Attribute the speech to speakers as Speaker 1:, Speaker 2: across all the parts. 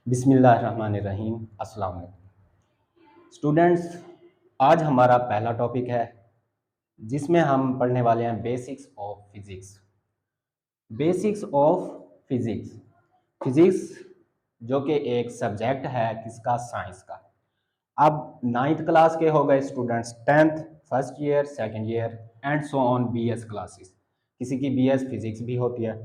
Speaker 1: बिस्मिल्लाहिर्रहमानिर्रहीम। अस्सलाम वालेकुम स्टूडेंट्स। आज हमारा पहला टॉपिक है जिसमें हम पढ़ने वाले हैं basics of physics. Basics of physics, physics जो कि एक सब्जेक्ट है किसका, साइंस का। अब नाइन्थ क्लास के हो गए students, tenth first year second year and so on BS classes, किसी की बीएस फिज़िक्स भी होती है।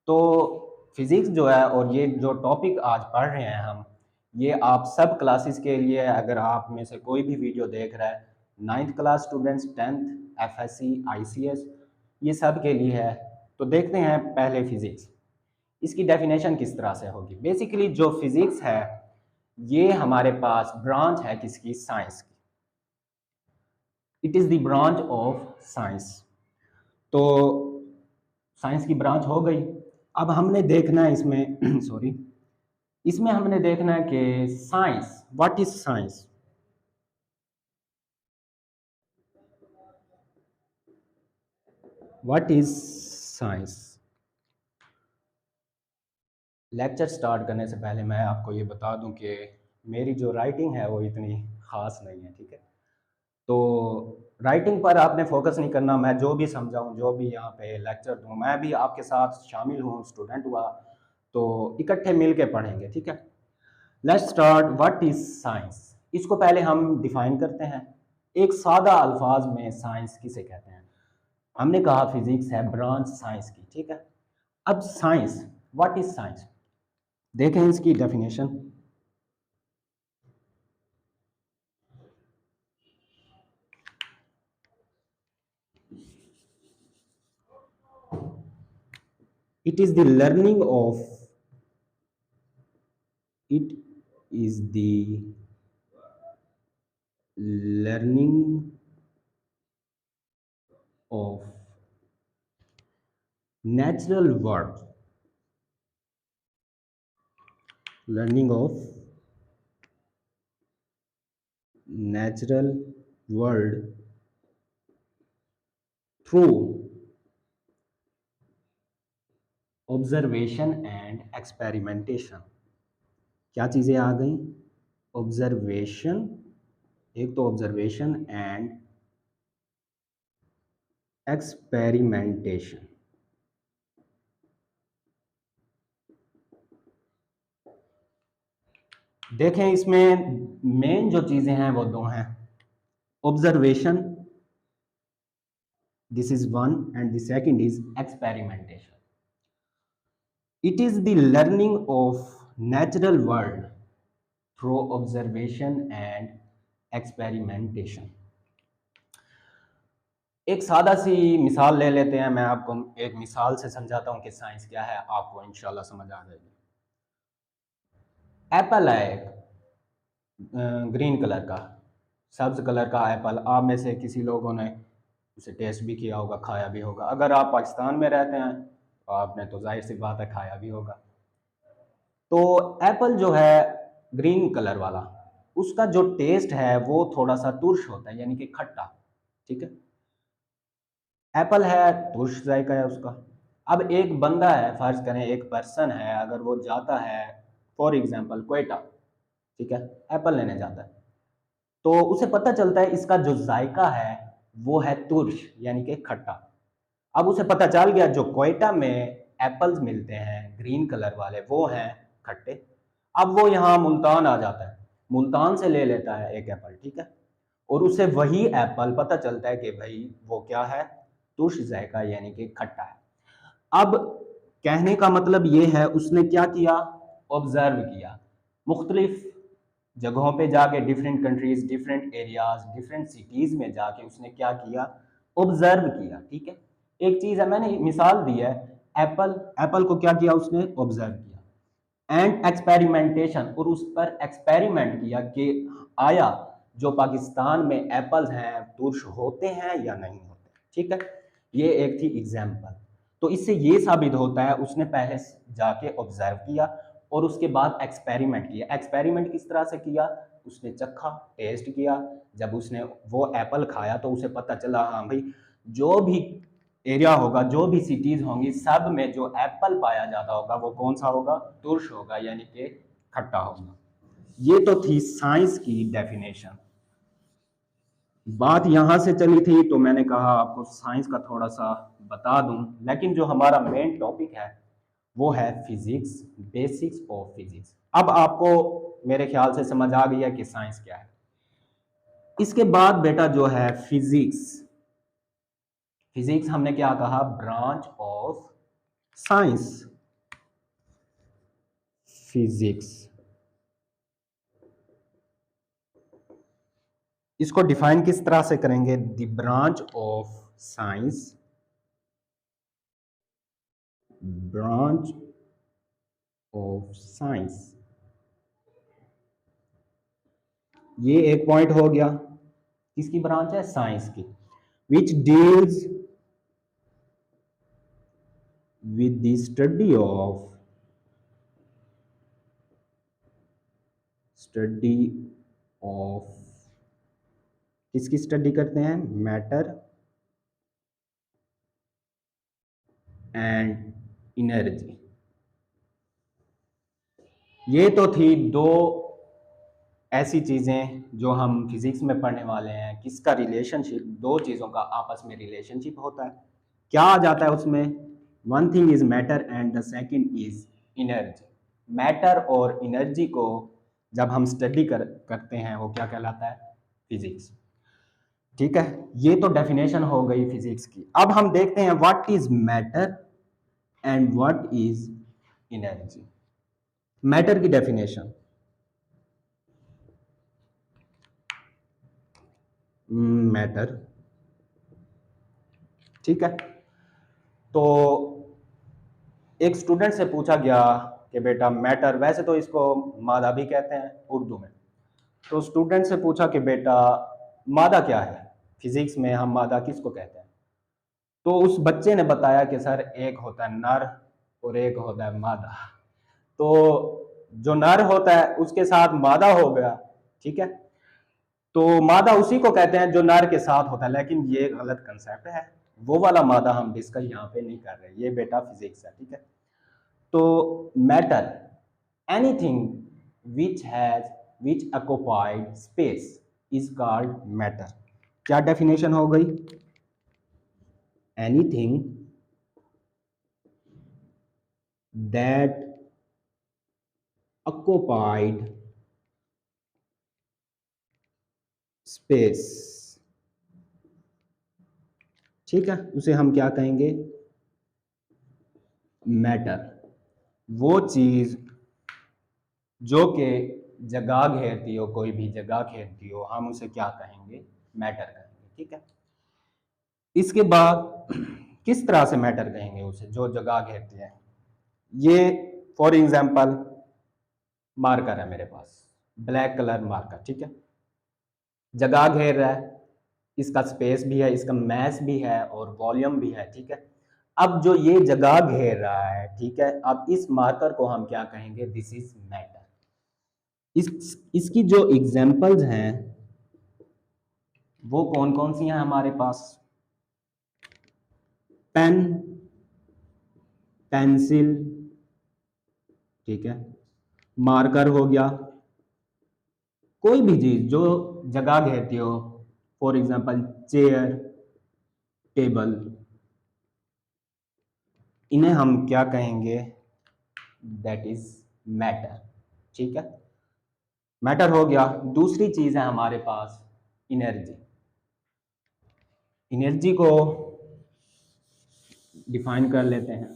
Speaker 1: तो फिज़िक्स जो है और ये जो टॉपिक आज पढ़ रहे हैं हम, ये आप सब क्लासेस के लिए, अगर आप में से कोई भी वीडियो देख रहा है, ninth class students, tenth, FSc, ICS, ये सब के लिए है। तो देखते हैं पहले फिज़िक्स, इसकी डेफिनेशन किस तरह से होगी। बेसिकली जो फिज़िक्स है ये हमारे पास ब्रांच है किसकी, साइंस की। It is the branch of science. तो साइंस की ब्रांच हो गई। अब हमने देखना है इसमें सॉरी, इसमें हमने देखना है कि science, what is science. What is science. Lecture start करने से पहले मैं आपको ये बता दूं कि मेरी जो राइटिंग है वो इतनी ख़ास नहीं है, ठीक है। तो राइटिंग पर आपने फोकस नहीं करना। मैं जो भी समझाऊं, जो भी यहाँ पे लेक्चर दूं, मैं भी आपके साथ शामिल हूँ, स्टूडेंट हुआ, तो इकट्ठे मिल के पढ़ेंगे, ठीक है। Let's start. What is science, इसको पहले हम डिफाइन करते हैं एक सादा अल्फाज में। साइंस किसे कहते हैं? हमने कहा फिजिक्स है ब्रांच साइंस की, ठीक है। अब साइंस, व्हाट इज साइंस, देखें इसकी definition. It is the learning of, it is the learning of natural world, learning of natural world through observation and experimentation. क्या चीज़ें आ गई? ऑब्जर्वेशन, एक तो ऑब्जर्वेशन एंड एक्सपेरिमेंटेशन। देखें इसमें मेन जो चीज़ें हैं वो दो हैं। Observation, this is one, and the second is experimentation. It is the learning of natural world through observation and experimentation. एक सादा सी मिसाल ले लेते हैं। मैं आपको एक मिसाल से समझाता हूँ कि साइंस क्या है, आपको इंशाल्लाह समझ आ जाएगी। एप्पल है एक ग्रीन कलर का, सब्ज कलर का एप्पल। आप में से किसी लोगों ने उसे टेस्ट भी किया होगा, खाया भी होगा। अगर आप पाकिस्तान में रहते हैं तो आपने तो जाहिर सी बात है खाया भी होगा। तो एप्पल जो है ग्रीन कलर वाला, उसका जो टेस्ट है वो थोड़ा सा तुर्श होता है, यानी कि खट्टा, ठीक है। एप्पल है, तुर्श जायका है उसका। अब एक बंदा है, फर्ज करें एक पर्सन है, अगर वो जाता है फॉर एग्जांपल क्वेटा, ठीक है, एप्पल लेने जाता है, तो उसे पता चलता है इसका जो जायका है वो है तुर्श, यानी कि खट्टा। अब उसे पता चल गया जो क्वेटा में एप्पल्स मिलते हैं ग्रीन कलर वाले वो हैं खट्टे। अब वो यहाँ मुल्तान आ जाता है, मुल्तान से ले लेता है एक एप्पल, ठीक है, और उसे वही एप्पल पता चलता है कि भाई वो क्या है, तुर्श जायका यानी कि खट्टा है। अब कहने का मतलब ये है, उसने क्या किया, ऑब्जर्व किया। मुख्तलिफ जगहों पे जाके, different countries, different areas, different cities में जाके उसने क्या किया, ऑब्जर्व किया, ठीक है। एक चीज है, मैंने मिसाल दी है, एप्पल, एप्पल को क्या किया उसने, ऑब्जर्व किया। एंड एक्सपेरिमेंटेशन, और उस पर एक्सपेरिमेंट किया कि आया जो पाकिस्तान में एप्पल्स हैं तुर्श होते हैं या नहीं होते, ठीक है। ये एक थी एग्जाम्पल। तो इससे ये साबित होता है उसने पहले जाके ऑब्जर्व किया और उसके बाद एक्सपेरिमेंट किया। एक्सपेरिमेंट किस तरह से किया, उसने चखा, टेस्ट किया। जब उसने वो एप्पल खाया तो उसे पता चला हाँ भाई, जो भी एरिया होगा, जो भी सिटीज होंगी, सब में जो एप्पल पाया जाता होगा वो कौन सा होगा, तुर्श होगा, यानी कि खट्टा होगा। ये तो थी साइंस की डेफिनेशन। बात यहां से चली थी तो मैंने कहा आपको साइंस का थोड़ा सा बता दूं, लेकिन जो हमारा मेन टॉपिक है वो है फिजिक्स, बेसिक्स ऑफ फिजिक्स। अब आपको मेरे ख्याल से समझ आ गई है कि साइंस क्या है। इसके बाद बेटा जो है फिजिक्स, फिजिक्स हमने क्या कहा, ब्रांच ऑफ साइंस। फिजिक्स, इसको डिफाइन किस तरह से करेंगे, the branch of science, branch of science. ये एक पॉइंट हो गया, किसकी ब्रांच है, साइंस की, which deals with the study of, किसकी स्टडी करते हैं, मैटर एंड एनर्जी। ये तो थी दो ऐसी चीजें जो हम फिजिक्स में पढ़ने वाले हैं, किसका रिलेशनशिप, दो चीजों का आपस में रिलेशनशिप होता है, क्या आ जाता है उसमें, one thing is matter and the second is energy. Matter और एनर्जी को जब हम स्टडी करते हैं वो क्या कहलाता है, फिजिक्स। ठीक है, ये तो डेफिनेशन हो गई फिजिक्स की। अब हम देखते हैं what is matter and what is energy. Matter की डेफिनेशन, मैटर, ठीक है। तो एक स्टूडेंट से पूछा गया कि बेटा मैटर, वैसे तो इसको मादा भी कहते हैं उर्दू में, तो स्टूडेंट से पूछा कि बेटा मादा क्या है, फिजिक्स में हम मादा किसको कहते हैं। तो उस बच्चे ने बताया कि सर एक होता है नर और एक होता है मादा। तो जो नर होता है उसके साथ मादा हो गया, ठीक है। तो मादा उसी को कहते हैं जो नर के साथ होता है, लेकिन ये गलत कंसेप्ट है, वो वाला मादा हम डिस्कस यहाँ पे नहीं कर रहे, ये बेटा फिजिक्स है, ठीक है। तो matter, anything which has which occupied space is called matter. क्या डेफिनेशन हो गई, एनीथिंग दैट occupied space, ठीक है, उसे हम क्या कहेंगे, मैटर। वो चीज जो कि जगह घेरती हो, कोई भी जगह घेरती हो, हम उसे क्या कहेंगे, मैटर कहेंगे, ठीक है। इसके बाद किस तरह से मैटर कहेंगे उसे, जो जगह घेरती है। ये फॉर एग्जांपल मार्कर है मेरे पास, ब्लैक कलर मार्कर, ठीक है, जगह घेर रहा है, इसका स्पेस भी है, इसका मैस भी है और वॉल्यूम भी है, ठीक है। अब जो ये जगह घेर रहा है, ठीक है, अब इस मार्कर को हम क्या कहेंगे, दिस इज मैटर। इसकी जो एग्जांपल्स हैं वो कौन कौन सी हैं हमारे पास, पेन, पेंसिल, ठीक है, मार्कर हो गया, कोई भी चीज जो जगह घेरती हो, फॉर एग्जांपल चेयर, टेबल, इन्हें हम क्या कहेंगे, दैट इज मैटर, ठीक है। मैटर हो गया। दूसरी चीज है हमारे पास एनर्जी। एनर्जी को डिफाइन कर लेते हैं,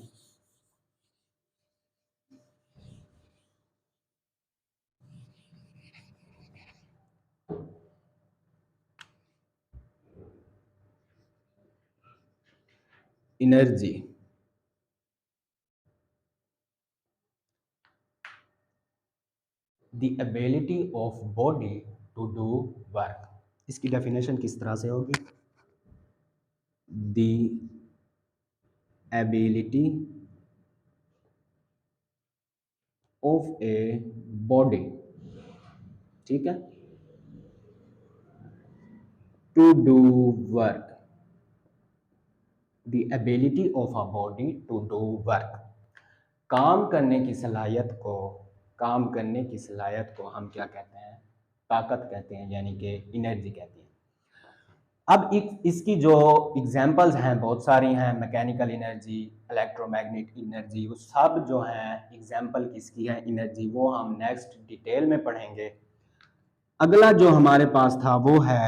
Speaker 1: energy the ability of body to do work. इसकी डेफिनेशन किस तरह से होगी, the ability of a body, ठीक है, to do work, the ability of a body to do work, काम करने की सलाहियत को काम करने की सलाहियत को हम क्या कहते हैं, ताकत कहते हैं, यानी कि एनर्जी कहते हैं। अब इसकी जो एग्जांपल्स हैं बहुत सारी हैं, मैकेनिकल एनर्जी, इलेक्ट्रोमैग्नेटिक एनर्जी, वो सब जो हैं एग्जांपल किसकी है एनर्जी, वो हम नेक्स्ट डिटेल में पढ़ेंगे। अगला जो हमारे पास था वो है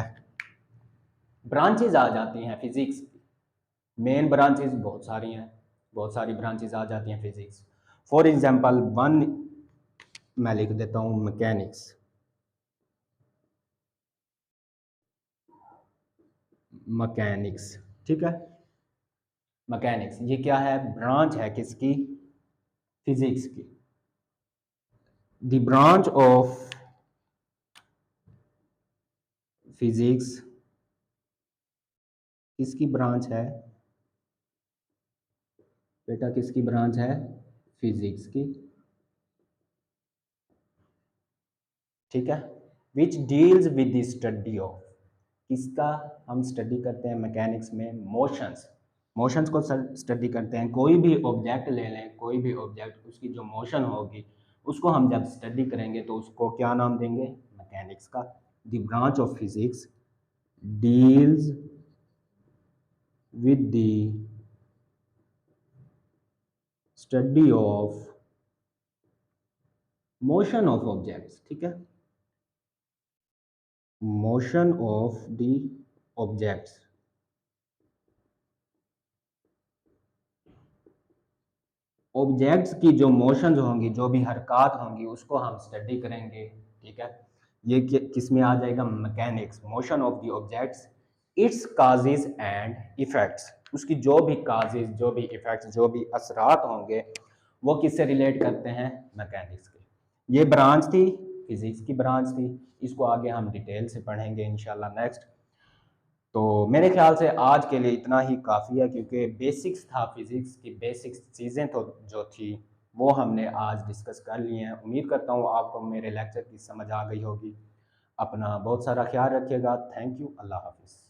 Speaker 1: ब्रांचेज आ जाती हैं फिजिक्स की। मेन ब्रांचेज बहुत सारी हैं, बहुत सारी ब्रांचेज आ जाती हैं फिजिक्स। फॉर एग्जांपल वन मैं लिख देता हूँ मैकेनिक्स। मैकेनिक्स, ठीक है। मैकेनिक्स ये क्या है, ब्रांच है किसकी, फिजिक्स की। द ब्रांच ऑफ फिजिक्स किसकी ब्रांच है बेटा, किसकी ब्रांच है, फिजिक्स की, ठीक है। Which deals with the study of, किसका हम स्टडी करते हैं मैकेनिक्स में, मोशंस। मोशंस को स्टडी करते हैं। कोई भी ऑब्जेक्ट ले लें, कोई भी ऑब्जेक्ट, उसकी जो मोशन होगी उसको हम जब स्टडी करेंगे तो उसको क्या नाम देंगे, मैकेनिक्स का। The branch of physics deals with the study of motion of objects, ठीक है, motion of the objects. Objects की जो मोशंस होंगी, जो भी हरकत होंगी, उसको हम स्टडी करेंगे, ठीक है। ये किस में आ जाएगा, mechanics. Motion of the objects, it's causes and effects, उसकी जो भी काजेज, जो भी इफेक्ट्स, जो भी असरात होंगे वो किससे रिलेट करते हैं, मैकेनिक्स के। ये ब्रांच थी, फिजिक्स की ब्रांच थी। इसको आगे हम डिटेल से पढ़ेंगे इंशाल्लाह नेक्स्ट। तो मेरे ख्याल से आज के लिए इतना ही काफ़ी है, क्योंकि बेसिक्स था, फिज़िक्स की बेसिक्स चीज़ें तो जो थी वो हमने आज डिस्कस कर ली हैं। उम्मीद करता हूँ आपको मेरे लेक्चर की समझ आ गई होगी। अपना बहुत सारा ख्याल रखिएगा। Thank you. अल्लाह हाफिज़।